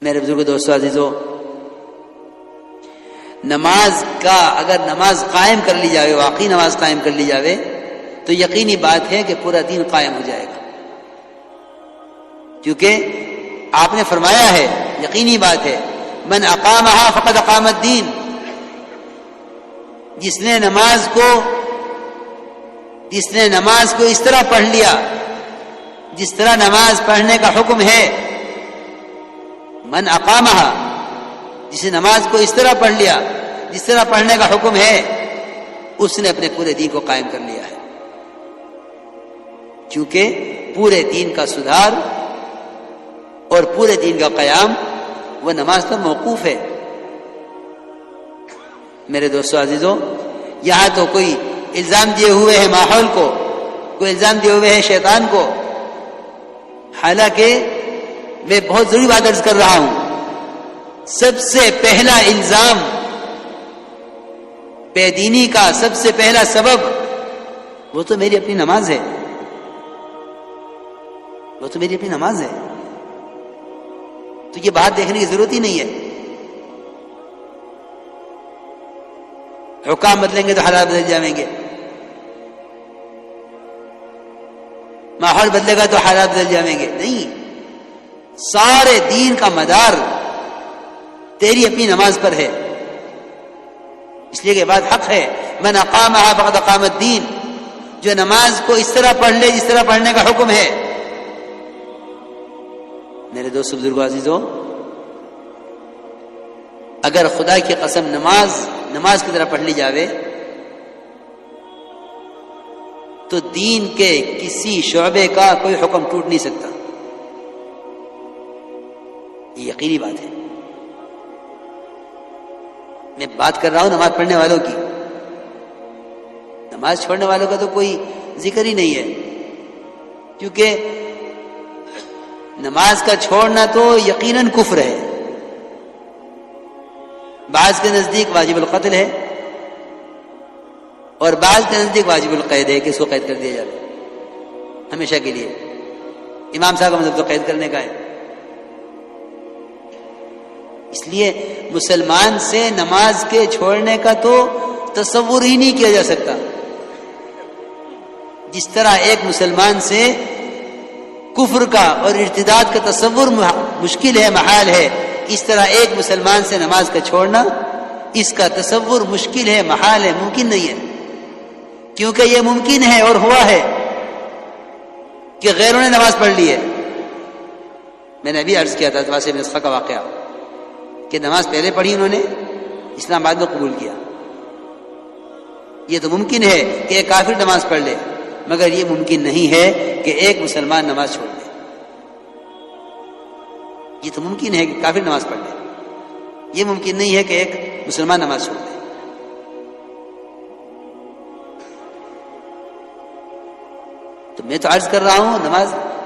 میرے بزرگ دوستو عزیزو، نماز کا اگر نماز قائم کر لی جاوے، واقعی نماز قائم کر لی جاوے، تو یقینی بات ہے کہ پورا دین قائم ہو جائے گا، کیونکہ آپ نے فرمایا ہے، یقینی بات ہے، من اقامها فقد اقام الدین، جس نے نماز کو اس طرح پڑھ لیا جس طرح نماز پڑھنے کا حکم ہے، من اقامها، جس نے نماز کو اس طرح پڑھ لیا جس طرح پڑھنے کا حکم ہے، اس نے اپنے پورے دین کو قائم کر لیا ہے، کیونکہ پورے دین کا سدھار اور پورے دین کا قیام وہ نماز پر موقوف ہے۔ میرے دوستو عزیزو، یہاں تو کوئی الزام دیے ہوئے ہے ماحول کو، کوئی الزام دیے ہوئے ہے شیطان کو، حالانکہ میں بہت ضروری بات عرض کر رہا ہوں، سب سے پہلا الزام بے دینی کا، سب سے پہلا سبب وہ تو میری اپنی نماز ہے، وہ تو میری اپنی نماز ہے، تو یہ بات دیکھنے کی ضرورت ہی نہیں ہے۔ حکام بدلیں گے تو حالات بدل جائیں گے، ماحول بدلے گا تو حالات بدل جائیں گے، نہیں، سارے دین کا مدار تیری اپنی نماز پر ہے، اس لیے کہ بات حق ہے، من اقامها فقد اقام الدین، جو نماز کو اس طرح پڑھ لے جس طرح پڑھنے کا حکم ہے۔ میرے دوست بزرگوں عزیزوں، اگر خدا کی قسم نماز کی طرح پڑھ لی جاوے تو دین کے کسی شعبے کا کوئی حکم ٹوٹ نہیں سکتا، یہ یقینی بات ہے۔ میں بات کر رہا ہوں نماز پڑھنے والوں کی، نماز چھوڑنے والوں کا تو کوئی ذکر ہی نہیں ہے، کیونکہ نماز کا چھوڑنا تو یقیناً کفر ہے، بعض کے نزدیک واجب القتل ہے اور بعض کے نزدیک واجب القید ہے کہ اس کو قید کر دیا جائے ہمیشہ کے لیے، امام صاحب کا مطلب تو قید کرنے کا ہے۔ اس لیے مسلمان سے نماز کے چھوڑنے کا تو تصور ہی نہیں کیا جا سکتا، جس طرح ایک مسلمان سے کفر کا اور ارتداد کا تصور مشکل ہے، محال ہے، اس طرح ایک مسلمان سے نماز کا چھوڑنا، اس کا تصور مشکل ہے، محال ہے، ممکن نہیں ہے، کیونکہ یہ ممکن ہے اور ہوا ہے کہ غیروں نے نماز پڑھ لی ہے۔ میں نے ابھی عرض کیا تھا واسع بن اسقا کا واقعہ کہ نماز پہلے پڑھی انہوں نے، اسلام بعد میں قبول کیا۔ یہ تو ممکن ہے کہ ایک کافر نماز پڑھ لے، مگر یہ ممکن نہیں ہے کہ ایک مسلمان نماز چھوڑ دے۔ یہ تو ممکن ہے کہ کافر نماز پڑھ لے، یہ ممکن نہیں ہے کہ ایک مسلمان نماز چھوڑ دے۔ تو میں تو عرض کر رہا ہوں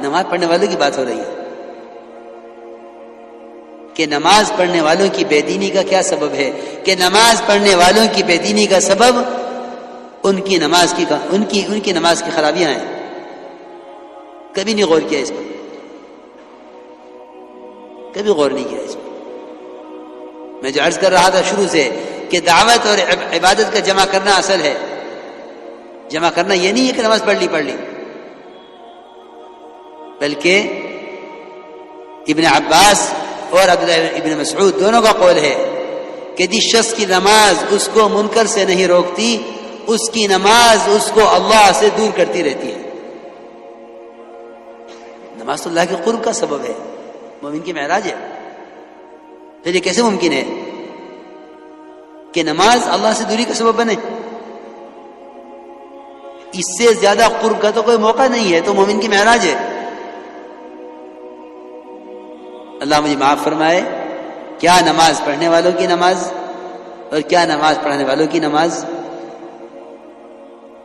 نماز پڑھنے والوں کی بات ہو رہی ہے کہ نماز پڑھنے والوں کی بے دینی کا کیا سبب ہے، کہ نماز پڑھنے والوں کی بے دینی کا سبب ان کی نماز کی خرابیاں ہیں۔ کبھی نہیں غور کیا اس پر، کبھی غور نہیں کیا اس پر۔ میں جو عرض کر رہا تھا شروع سے کہ دعوت اور عبادت کا جمع کرنا اصل ہے، جمع کرنا یہ نہیں ہے کہ نماز پڑھ لی، بلکہ ابن عباس اور عبداللہ ابن مسعود دونوں کا قول ہے کہ جس شخص کی نماز اس کو منکر سے نہیں روکتی، اس کی نماز اس کو اللہ سے دور کرتی رہتی ہے۔ نماز تو اللہ کے قرب کا سبب ہے، مومن کی معراج ہے، پھر یہ کیسے ممکن ہے کہ نماز اللہ سے دوری کا سبب بنے؟ اس سے زیادہ قرب کا تو کوئی موقع نہیں ہے، تو مومن کی معراج ہے۔ اللہ مجھے معاف فرمائے، کیا نماز پڑھنے والوں کی نماز اور کیا نماز پڑھنے والوں کی نماز۔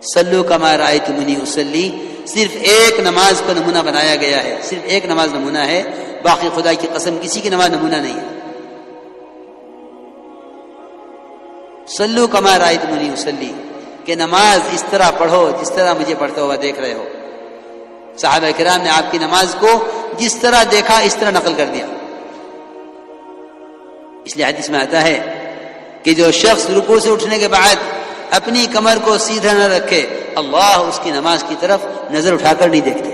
صلو کما رأیتمونی اصلی، صرف ایک نماز کو نمونہ بنایا گیا ہے، صرف ایک نماز نمونہ ہے، باقی خدا کی قسم کسی کی نماز نمونہ نہیں ہے۔ صلو کما رأیتمونی اصلی، کہ نماز اس طرح پڑھو جس طرح مجھے پڑھتا ہوا دیکھ رہے ہو۔ صحابہ کرام نے آپ کی نماز کو جس طرح دیکھا اس طرح نقل کر دیا۔ اس لیے حدیث میں آتا ہے کہ جو شخص رکوع سے اٹھنے کے بعد اپنی کمر کو سیدھا نہ رکھے اللہ اس کی نماز کی طرف نظر اٹھا کر نہیں دیکھتے.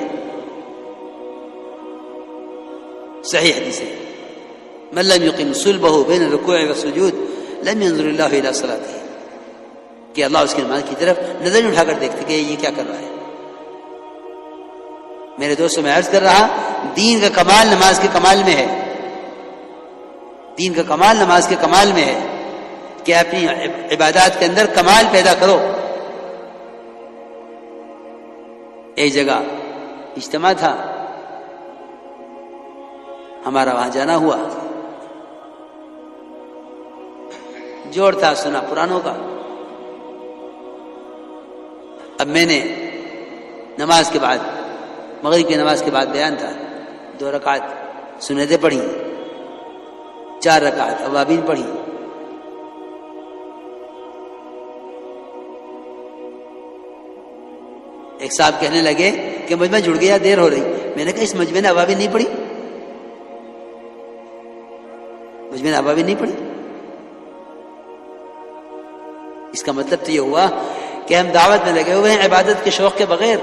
صحیح حدیث ہے. من لم يقم صلبه بين الركوع والسجود لم ينظر الله الى صلاته، کہ اللہ اس کی نماز کی طرف نظر نہیں اٹھا کر دیکھتے کہ یہ کیا کر رہا ہے. میرے دوستوں میں عرض کر رہا، دین کا کمال نماز کے کمال میں ہے. دین کا کمال نماز کے کمال میں ہے کہ اپنی عبادات کے اندر کمال پیدا کرو. ایک جگہ اجتماع تھا، ہمارا وہاں جانا ہوا. جوڑ تھا سنا پرانوں کا. اب میں نے نماز کے بعد، مغرب کی نماز کے بعد بیان تھا، 2 رکعت سنتیں پڑھی، 4 رکعت اوابین پڑھی. ایک صاحب کہنے لگے کہ مجمع جڑ گیا، دیر ہو رہی. میں نے کہا اس مجمع نے اوابین نہیں پڑھی، مجمع نے اوابین نہیں پڑھی. اس کا مطلب تو یہ ہوا کہ ہم دعوت میں لگے ہوئے ہیں عبادت کے شوق کے بغیر.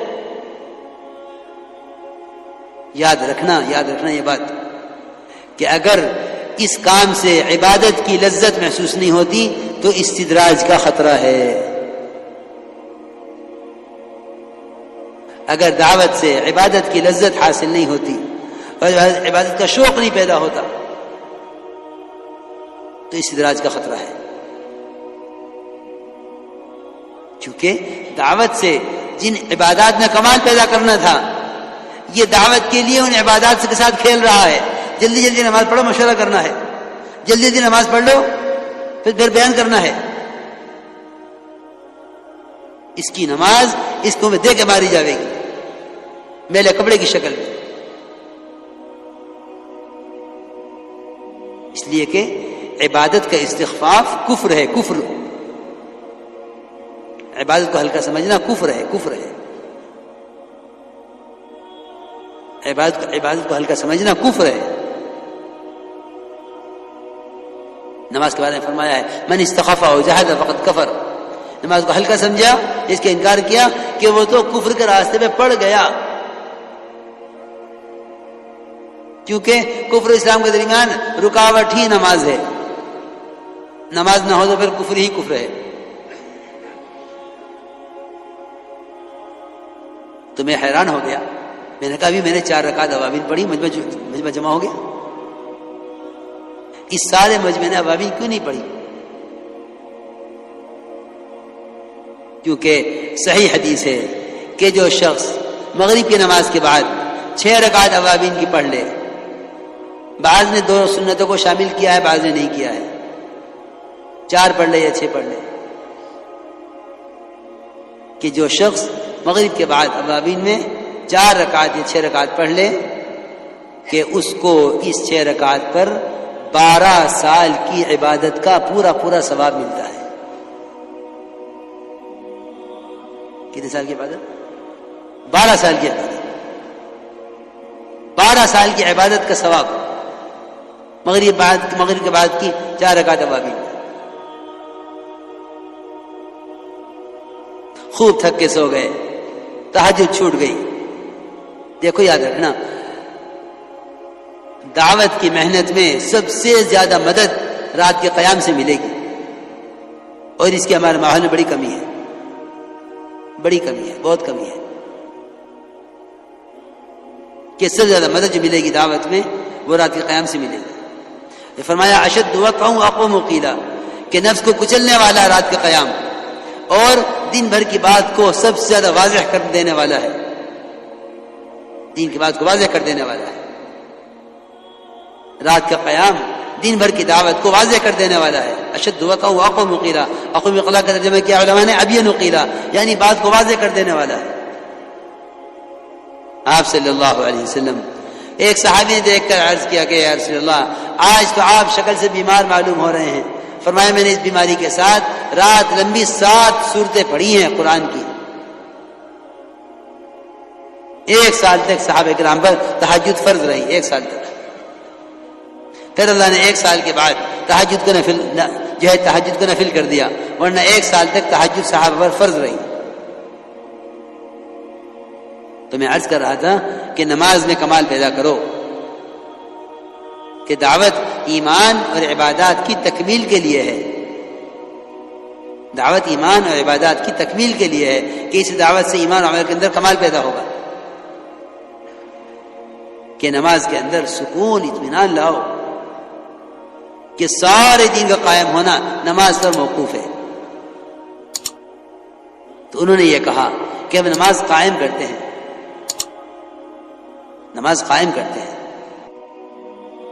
یاد رکھنا یہ بات کہ اگر اس کام سے عبادت کی لذت محسوس نہیں ہوتی تو استدراج کا خطرہ ہے. اگر دعوت سے عبادت کی لذت حاصل نہیں ہوتی اور عبادت کا شوق نہیں پیدا ہوتا تو استدراج کا خطرہ ہے. کیونکہ دعوت سے جن عبادات میں کمال پیدا کرنا تھا، یہ دعوت کے لیے ان عبادات کے ساتھ کھیل رہا ہے. جلدی جلدی نماز پڑھو، مشورہ کرنا ہے، جلدی جلدی نماز پڑھ لو، پھر بیان کرنا ہے. اس کی نماز اس کو میں دے کے ماری جاوے گی میلے کپڑے کی شکل میں. اس لیے کہ عبادت کا استخفاف کفر ہے. کفر، عبادت کو ہلکا سمجھنا کفر ہے. عبادت کو ہلکا سمجھنا کفر ہے. نماز کے بارے میں فرمایا ہے من استخف او جحد فقد کفر. نماز کو ہلکا سمجھا، اس کا انکار کیا کہ وہ تو کفر کے راستے پہ پڑ گیا. کیونکہ کفر اسلام کے درمیان رکاوٹ ہی نماز ہے. نماز نہ ہو تو پھر کفر ہی کفر ہے. تو میں حیران ہو گیا. میں نے کہا ابھی میں نے 4 رکعت اوابین پڑھی، مجمع جمع ہو گیا. اس سارے مجمع نے اوابین کیوں نہیں پڑھی؟ کیونکہ صحیح حدیث ہے کہ جو شخص مغرب کی نماز کے بعد 6 رکعت اوابین کی پڑھ لے، بعض نے 2 سنتوں کو شامل کیا ہے، بعض نے نہیں کیا ہے، 4 پڑھ لے یا 6 پڑھ لے، کہ جو شخص مغرب کے بعد اوابین میں 4 رکعت یا 6 رکعت پڑھ لے کہ اس کو اس 6 رکعت پر 12 سال کی عبادت کا پورا ثواب ملتا ہے. کتنے سال کی عبادت؟ 12 سال کی عبادت. 12 سال کی عبادت کا ثواب مغرب کے بعد کی 4 رکعت اوابین. خوب تھک کے سو گئے، تہجد چھوٹ گئی. دیکھو یاد رکھنا، دعوت کی محنت میں سب سے زیادہ مدد رات کے قیام سے ملے گی، اور اس کی ہمارے ماحول میں بڑی کمی ہے، بہت کمی ہے کہ سب سے زیادہ مدد جو ملے گی دعوت میں وہ رات کے قیام سے ملے گی. فرمایا اشد وقع اقوم قیلا، کہ نفس کو کچلنے والا رات کا قیام، اور دن بھر کی بات کو سب سے زیادہ واضح کر دینے والا ہے. دین کی بات کو واضح کر دینے والا ہے. رات کا قیام دن بھر کی دعوت کو واضح کر دینے والا ہے. اشد وقع اقوم قیلا، اقوم قیلا کا ترجمہ کیا علماء نے ابین قیلا، یعنی بات کو واضح کر دینے والا ہے. آپ صلی اللہ علیہ وسلم، ایک صحابی نے دیکھ کر عرض کیا کہ یا رسول اللہ، آج تو آپ شکل سے بیمار معلوم ہو رہے ہیں. فرمایا میں نے اس بیماری کے ساتھ رات لمبی 7 سورتیں پڑھی ہیں قرآن کی. 1 سال تک صحابہ کرام پر تہجد فرض رہی، 1 سال تک. پھر اللہ نے 1 سال کے بعد تہجد کا نفل جو ہے تہجد کا نفل کر دیا، ورنہ 1 سال تک تہجد صحابہ پر فرض رہی۔ تو میں عرض کر رہا تھا کہ نماز میں کمال پیدا کرو، کہ دعوت ایمان اور عبادات کی تکمیل کے لیے ہے، دعوت ایمان اور عبادات کی تکمیل کے لیے ہے، کہ اس دعوت سے ایمان اور عمل کے اندر کمال پیدا ہوگا، کہ نماز کے اندر سکون اطمینان لاؤ، کہ سارے دین کا قائم ہونا نماز پر موقوف ہے۔ تو انہوں نے یہ کہا کہ ہم نماز قائم کرتے ہیں، نماز قائم کرتے ہیں،